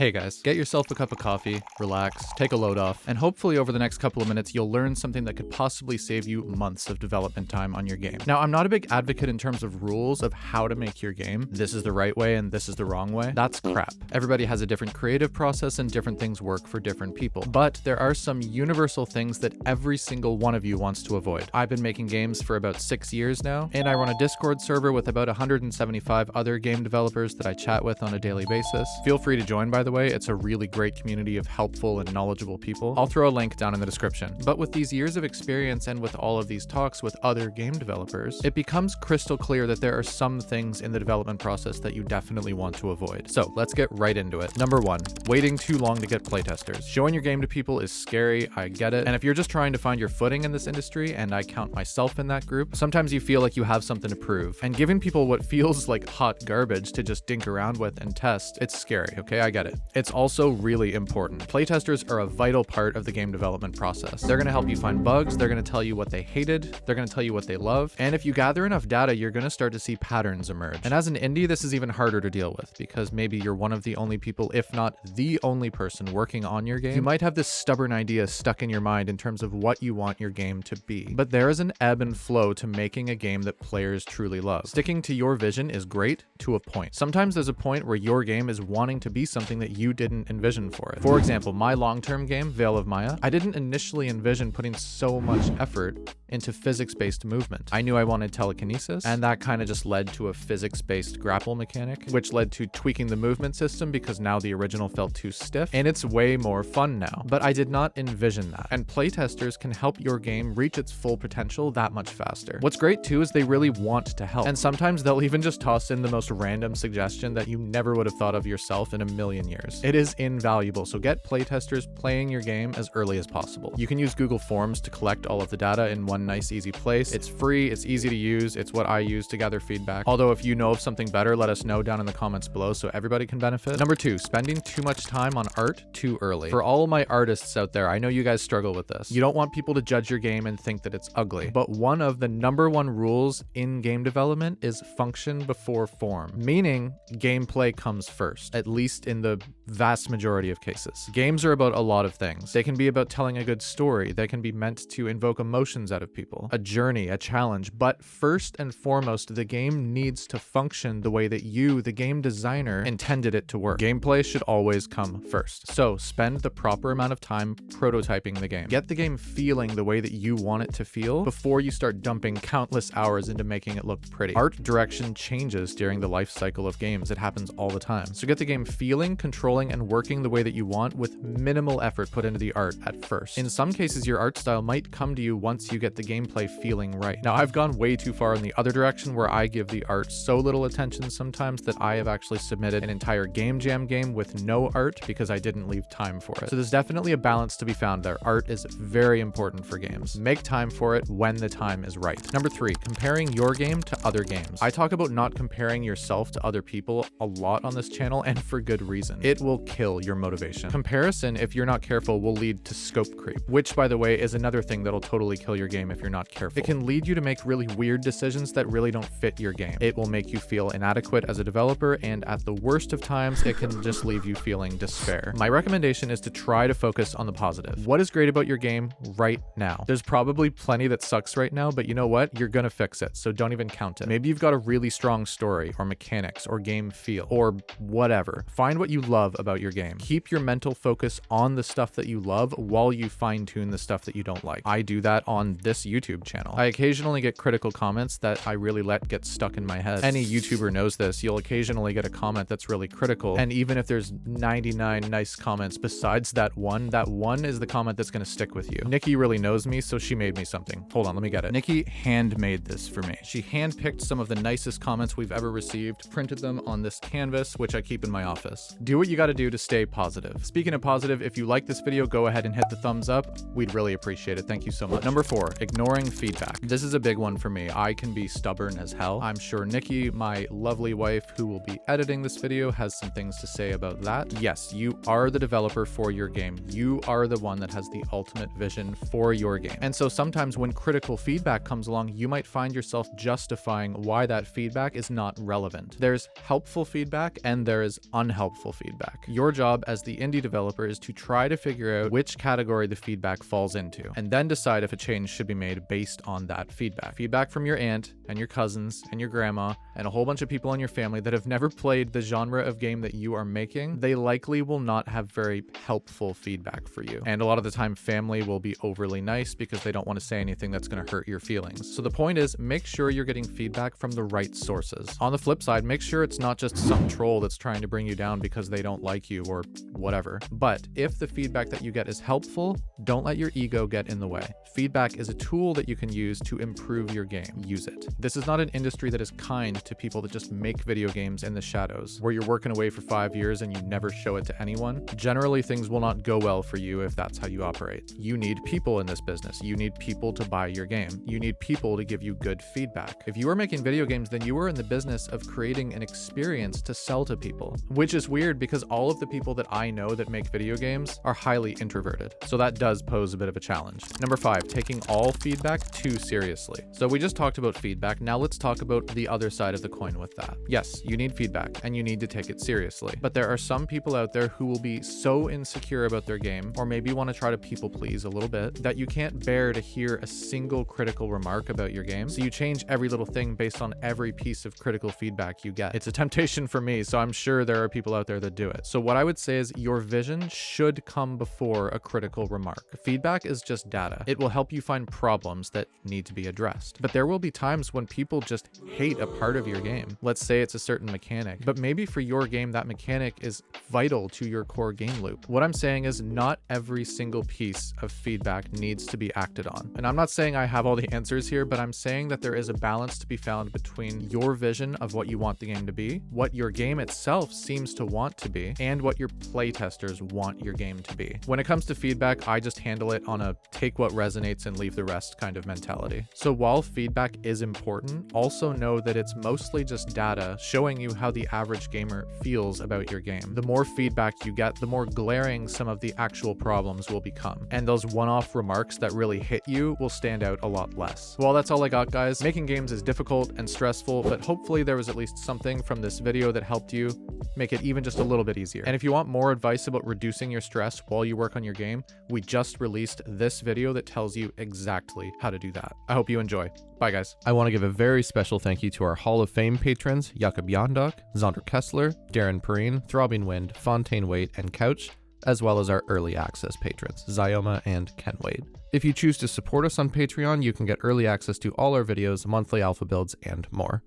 Hey guys, get yourself a cup of coffee, relax, take a load off, and hopefully over the next couple of minutes you'll learn something that could possibly save you months of development time on your game. Now, I'm not a big advocate in terms of rules of how to make your game. This is the right way and this is the wrong way. That's crap. Everybody has a different creative process and different things work for different people. But there are some universal things that every single one of you wants to avoid. I've been making games for about 6 years now, and I run a Discord server with about 175 other game developers that I chat with on a daily basis. Feel free to join, by the way. It's a really great community of helpful and knowledgeable people. I'll throw a link down in the description. But with these years of experience and with all of these talks with other game developers, it becomes crystal clear that there are some things in the development process that you definitely want to avoid. So let's get right into it. Number 1, waiting too long to get playtesters. Showing your game to people is scary, I get it. And if you're just trying to find your footing in this industry, and I count myself in that group, sometimes you feel like you have something to prove. And giving people what feels like hot garbage to just dink around with and test, it's scary, okay? I get it. It's also really important. Playtesters are a vital part of the game development process. They're gonna help you find bugs, they're gonna tell you what they hated, they're gonna tell you what they love, and if you gather enough data, you're gonna start to see patterns emerge. And as an indie, this is even harder to deal with, because maybe you're one of the only people, if not the only person working on your game. You might have this stubborn idea stuck in your mind in terms of what you want your game to be. But there is an ebb and flow to making a game that players truly love. Sticking to your vision is great to a point. Sometimes there's a point where your game is wanting to be something that you didn't envision for it. For example, my long-term game, Veil of Maia, I didn't initially envision putting so much effort into physics-based movement. I knew I wanted telekinesis, and that kind of just led to a physics-based grapple mechanic, which led to tweaking the movement system because now the original felt too stiff, and it's way more fun now. But I did not envision that, and playtesters can help your game reach its full potential that much faster. What's great too is they really want to help, and sometimes they'll even just toss in the most random suggestion that you never would have thought of yourself in a million years. It is invaluable, so get playtesters playing your game as early as possible. You can use Google Forms to collect all of the data in one nice easy place. It's free, it's easy to use, it's what I use to gather feedback. Although if you know of something better, let us know down in the comments below so everybody can benefit. Number 2, spending too much time on art too early. For all my artists out there, I know you guys struggle with this. You don't want people to judge your game and think that it's ugly, but one of the number 1 rules in game development is function before form, meaning gameplay comes first, at least in the vast majority of cases. Games are about a lot of things. They can be about telling a good story, they can be meant to invoke emotions out of people, a journey, a challenge, but first and foremost, the game needs to function the way that you, the game designer, intended it to work. Gameplay should always come first. So spend the proper amount of time prototyping the game. Get the game feeling the way that you want it to feel before you start dumping countless hours into making it look pretty. Art direction changes during the life cycle of games. It happens all the time. So get the game feeling, controlling, and working the way that you want with minimal effort put into the art at first. In some cases, your art style might come to you once you get the gameplay feeling right. Now, I've gone way too far in the other direction where I give the art so little attention sometimes that I have actually submitted an entire game jam game with no art because I didn't leave time for it. So there's definitely a balance to be found there. Art is very important for games. Make time for it when the time is right. Number 3, comparing your game to other games. I talk about not comparing yourself to other people a lot on this channel, and for good reason. It will kill your motivation. Comparison, if you're not careful, will lead to scope creep, which, by the way, is another thing that'll totally kill your game if you're not careful. It can lead you to make really weird decisions that really don't fit your game. It will make you feel inadequate as a developer, and at the worst of times, it can just leave you feeling despair. My recommendation is to try to focus on the positive. What is great about your game right now? There's probably plenty that sucks right now, but you know what? You're gonna fix it, so don't even count it. Maybe you've got a really strong story, or mechanics, or game feel, or whatever. Find what you love about your game. Keep your mental focus on the stuff that you love while you fine-tune the stuff that you don't like. I do that on this YouTube channel. I occasionally get critical comments that I really let get stuck in my head. Any YouTuber knows this. You'll occasionally get a comment that's really critical, and even if there's 99 nice comments besides that one is the comment that's gonna stick with you. Nikki really knows me, so she made me something. Hold on, let me get it. Nikki handmade this for me. She handpicked some of the nicest comments we've ever received, printed them on this canvas, which I keep in my office. Do what you gotta do to stay positive. Speaking of positive, if you like this video, go ahead and hit the thumbs up. We'd really appreciate it. Thank you so much. Number 4, ignoring feedback. This is a big one for me. I can be stubborn as hell. I'm sure Nikki, my lovely wife who will be editing this video, has some things to say about that. Yes, you are the developer for your game. You are the one that has the ultimate vision for your game. And so sometimes when critical feedback comes along, you might find yourself justifying why that feedback is not relevant. There's helpful feedback and there is unhelpful feedback. Your job as the indie developer is to try to figure out which category the feedback falls into, and then decide if a change should be made based on that feedback. Feedback from your aunt and your cousins and your grandma and a whole bunch of people in your family that have never played the genre of game that you are making, they likely will not have very helpful feedback for you. And a lot of the time, family will be overly nice because they don't want to say anything that's going to hurt your feelings. So the point is, make sure you're getting feedback from the right sources. On the flip side, make sure it's not just some troll that's trying to bring you down because they don't like you or whatever. But if the feedback that you get is helpful, don't let your ego get in the way. Feedback is a tool that you can use to improve your game. Use it. This is not an industry that is kind to people that just make video games in the shadows, where you're working away for 5 years and you never show it to anyone. Generally, things will not go well for you if that's how you operate. You need people in this business. You need people to buy your game. You need people to give you good feedback. If you are making video games, then you are in the business of creating an experience to sell to people, which is weird because all of the people that I know that make video games are highly introverted. So that does pose a bit of a challenge. Number 5, taking all feedback too seriously. So we just talked about feedback. Now let's talk about the other side of the coin with that. Yes, you need feedback and you need to take it seriously. But there are some people out there who will be so insecure about their game, or maybe want to try to people please a little bit, that you can't bear to hear a single critical remark about your game. So you change every little thing based on every piece of critical feedback you get. It's a temptation for me, so I'm sure there are people out there that do it. So what I would say is your vision should come before a critical remark. Feedback is just data. It will help you find problems that need to be addressed. But there will be times when people just hate a part of your game. Let's say it's a certain mechanic, but maybe for your game that mechanic is vital to your core game loop. What I'm saying is not every single piece of feedback needs to be acted on. And I'm not saying I have all the answers here, but I'm saying that there is a balance to be found between your vision of what you want the game to be, what your game itself seems to want to be, and what your playtesters want your game to be. When it comes to feedback, I just handle it on a take what resonates and leave the rest kind of mentality. So while feedback is important, also know that it's mostly just data showing you how the average gamer feels about your game. The more feedback you get, the more glaring some of the actual problems will become. And those one-off remarks that really hit you will stand out a lot less. Well, that's all I got, guys. Making games is difficult and stressful, but hopefully there was at least something from this video that helped you make it even just a little bit easier. And if you want more advice about reducing your stress while you work on your game, we just released this video that tells you exactly how to do that. I hope you enjoy. Bye, guys. I want to give a very special thank you to our Hall of Fame patrons, Jakob Yondok, Zonder Kessler, Darren Perrine, Throbbing Wind, Fontaine Waite, and Couch, as well as our early access patrons, Zyoma and Ken Wade. If you choose to support us on Patreon, you can get early access to all our videos, monthly alpha builds, and more.